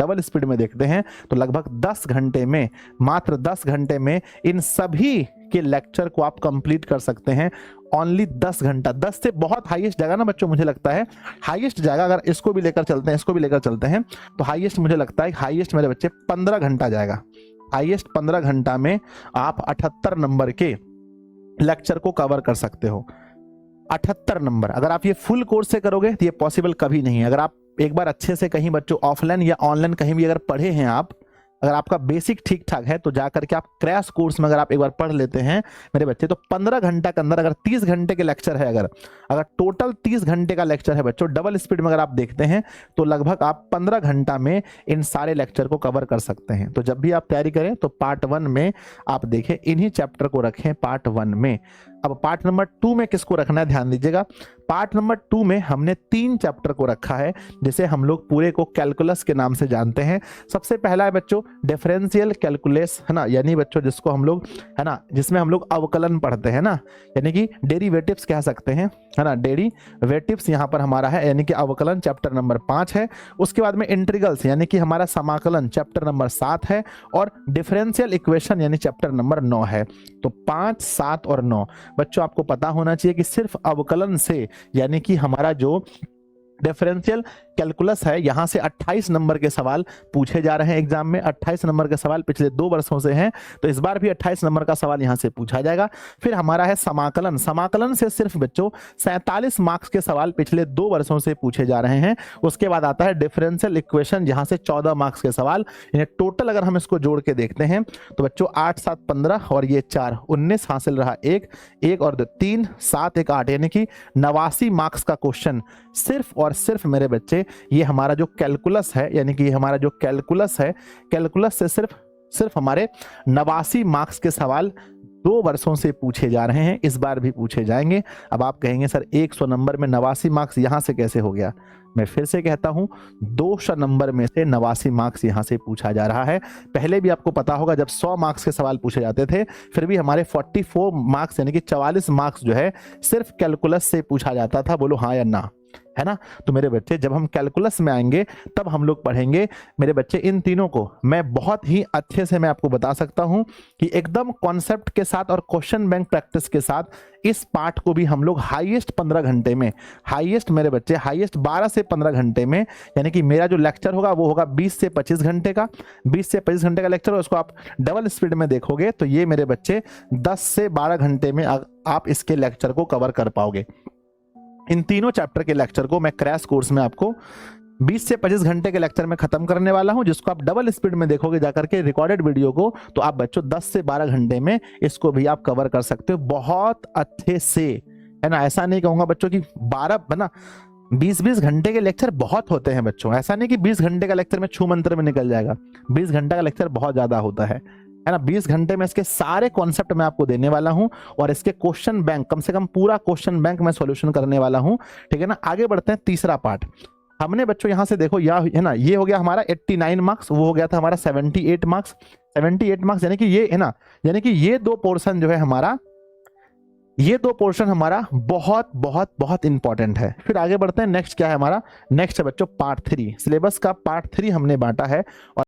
Double speed में देखते हैं तो लगभग 10 घंटे में, मात्र 10 घंटे में इन सभी के लेक्चर को आप कंप्लीट कर सकते हैं। ओनली 10 घंटा, 10 से बहुत हाईएस्ट जाएगा ना बच्चों, मुझे लगता है हाईएस्ट जाएगा। अगर इसको भी लेकर चलते हैं, इसको भी लेकर चलते हैं तो हाईएस्ट मुझे लगता है हाईएस्ट मेरे बच्चे 15 घंटा जाएगा। हाईएस्ट 15 घंटा में आप 78 नंबर के लेक्चर को कवर कर सकते हो। 78 नंबर, अगर आप ये फुल कोर्स से करोगे तो ये पॉसिबल कभी नहीं है। अगर आप एक बार अच्छे से कहीं बच्चों ऑफलाइन या ऑनलाइन कहीं भी अगर पढ़े हैं आप, अगर आपका बेसिक ठीक ठाक है तो जाकर के आप क्रैश कोर्स में अगर आप एक बार पढ़ लेते हैं मेरे बच्चे, तो 15 घंटा के अंदर अगर 30 घंटे के लेक्चर है, अगर टोटल 30 घंटे का लेक्चर है बच्चों, डबल स्पीड में अगर आप देखते हैं तो लगभग आप 15 घंटा में इन सारे लेक्चर को कवर कर सकते हैं। तो जब भी आप तैयारी करें तो पार्ट 1 में आप देखें, इन्हीं चैप्टर को रखें पार्ट 1 में। अब पार्ट नंबर 2 में किसको रखना है ध्यान दीजिएगा। पार्ट नंबर 2 में हमने 3 चैप्टर को रखा है, जिसे हम लोग पूरे को कैलकुलस के नाम से जानते हैं। सबसे पहला है बच्चों डिफरेंशियल कैलकुलस, है ना, यानी बच्चों जिसको हम लोग, है ना, जिसमें हम लोग अवकलन पढ़ते हैं ना, यानी कि डेरिवेटिव्स कह सकते हैं, है ना, डेरिवेटिव्स यहाँ पर हमारा है, यानी कि अवकलन चैप्टर नंबर 5 है। उसके बाद में इंटीग्रल्स यानी कि हमारा समाकलन चैप्टर नंबर 7 है, और डिफरेंशियल इक्वेशन यानी चैप्टर नंबर 9 है। तो 5, 7 और 9 बच्चों आपको पता होना चाहिए कि सिर्फ अवकलन से, यानी कि हमारा जो डिफरेंशियल कैलकुलस है, यहां से 28 नंबर के सवाल पूछे जा रहे हैं एग्जाम में। 28 नंबर के सवाल पिछले 2 वर्षों से हैं, तो इस बार भी 28 नंबर का सवाल यहां से पूछा जाएगा। फिर हमारा है समाकलन, समाकलन से सिर्फ बच्चों 47 मार्क्स के सवाल पिछले 2 वर्षों से पूछे जा रहे हैं। उसके बाद आता है डिफरेंशियल इक्वेशन, जहां से 14 मार्क्स के सवाल, यानी टोटल अगर हम इसको जोड़ के देखते हैं तो बच्चों 8, 7, 15 और ये 4, 19 हासिल रहा, 1 और 2, 3, 7, 1, 8, यानी कि 89 मार्क्स का क्वेश्चन सिर्फ और सिर्फ मेरे बच्चे ये हमारा जो कैलकुलस है, यानी कि हमारा जो कैलकुलस है, कैलकुलस से सिर्फ हमारे 89 मार्क्स के सवाल 2 वर्षों से पूछे जा रहे हैं, इस बार भी पूछे जाएंगे। अब आप कहेंगे सर 100 नंबर में 89 मार्क्स यहां से कैसे हो गया? मैं फिर से कहता हूं 200 नंबर में से 89 मार्क्स यहां से पूछा जा रहा है। पहले भी आपको पता होगा जब 100 मार्क्स के सवाल पूछे जाते थे, फिर भी हमारे 44 मार्क्स यानी कि 44 मार्क्स जो है सिर्फ कैलकुलस से पूछा जाता था। बोलो हाँ या ना, है ना। तो मेरे बच्चे जब हम कैलकुलस में आएंगे तब हम लोग पढ़ेंगे मेरे बच्चे इन तीनों को। मैं बहुत ही अच्छे से मैं आपको बता सकता हूं कि एकदम कॉन्सेप्ट के साथ और क्वेश्चन बैंक प्रैक्टिस के साथ इस पार्ट को भी हम लोग हाईएस्ट 15 घंटे में, हाईएस्ट मेरे बच्चे हाईएस्ट 12 से 15 घंटे में, यानी कि मेरा जो लेक्चर होगा वो होगा 20 से 25 घंटे का, 20 से 25 घंटे का लेक्चर। उसको आप डबल स्पीड में देखोगे तो ये मेरे बच्चे 10 से 12 घंटे में आप इसके लेक्चर को कवर कर पाओगे। इन तीनों चैप्टर के लेक्चर को मैं क्रैश कोर्स में आपको 20 से 25 घंटे के लेक्चर में खत्म करने वाला हूं, जिसको आप डबल स्पीड में देखोगे जाकर के रिकॉर्डेड वीडियो को, तो आप बच्चों 10 से 12 घंटे में इसको भी आप कवर कर सकते हो बहुत अच्छे से, है ना। ऐसा नहीं कहूंगा बच्चों कि 12 ना 20-20 घंटे के लेक्चर बहुत होते हैं बच्चों। ऐसा नहीं कि 20 घंटे का लेक्चर में छू मंत्र में निकल जाएगा। 20 घंटा का लेक्चर बहुत ज्यादा होता है ना। 20 घंटे में इसके सारे कॉन्सेप्ट मैं आपको देने वाला हूं, और इसके क्वेश्चन बैंक, कम से कम पूरा क्वेश्चन बैंक मैं सॉल्यूशन करने वाला हूं, ठीक है ना। आगे बढ़ते हैं, तीसरा पार्ट हमने बच्चों यहां से देखो, या है ना, ये हो गया हमारा 89 मार्क्स, वो हो गया था हमारा 78 मार्क्स। 78 मार्क्स यानी कि ये है ना, यानी कि ये 2 पोर्शन जो है हमारा, ये 2 पोर्शन हमारा बहुत बहुत बहुत इंपॉर्टेंट है। फिर आगे बढ़ते हैं, नेक्स्ट क्या है हमारा, नेक्स्ट है बच्चों पार्ट 3। सिलेबस का पार्ट 3 हमने बांटा है, और